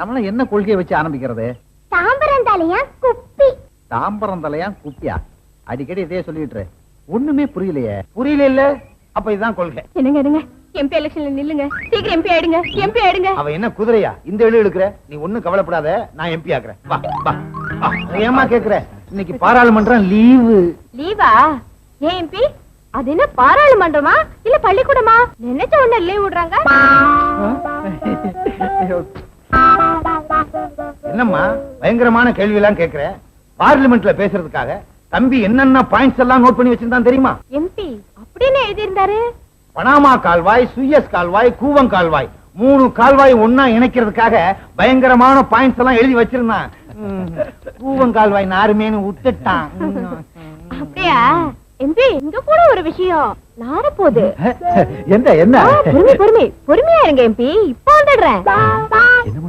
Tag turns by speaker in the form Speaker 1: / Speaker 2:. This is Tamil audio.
Speaker 1: நம்மள என்ன கொள்கையை வச்சு ஆரம்பிக்கிறது?
Speaker 2: தாம்பரம் தலையா குப்பி.
Speaker 1: தாம்பரம் தலையா குப்பியா? அடிக்கடி இதே சொல்லிட்டு ஒண்ணுமே புரியலையே. புரியல இல்ல? அப்ப இதுதான் கொள்கை.
Speaker 3: என்னங்க எம்பி எலெக்ஷன்ல நில்லுங்க, சீக்கிரம் எம்பி ஆயிடுங்க, எம்பி ஆயிடுங்க.
Speaker 1: அவ என்ன குதிரையா இந்த எழு எடுக்கிற? நீ ஒண்ணும் கவலைப்படாத, நான் எம்பி ஆக்குறேன். வா வா. ஏமா கேக்குற? இன்னைக்கு பாராளுமன்றம் லீவு.
Speaker 3: லீவா? ஏன் எம்பி? அது என்ன பாராளுமன்றமா இல்ல பள்ளிக்கூடமா? நினைச்ச உடனே லீவ் விடுறாங்க.
Speaker 1: என்னம்மா பயங்கரமான கேள்வி எல்லாம் கேக்குற? பார்லிமெண்ட்ல பேசுறதுக்காக தம்பி என்னென்ன பாயிண்ட்ஸ் எல்லாம் நோட் பண்ணி வச்சிருந்தான் தெரியுமா?
Speaker 3: எம்பி அப்படின்னு எழுதி இருந்தாரு.
Speaker 1: பனாமா கால்வாய், சுயஸ் கால்வாய், கூவம் கால்வாய், 3 கால்வாய் ஒன்னா இணைக்கிறதுக்காக பயங்கரமான பாயிண்ட்ஸ் எல்லாம் எழுதி வச்சிருந்தான். கூவம் கால்வாய் நாருமேனு விட்டுட்டான்.
Speaker 3: அப்படியா எம்பி? இங்க கூட ஒரு விஷயம் நார போகுது.
Speaker 1: என்ன
Speaker 3: பொறுமையா இருங்க எம்பி, இப்ப வந்துடுறேன்.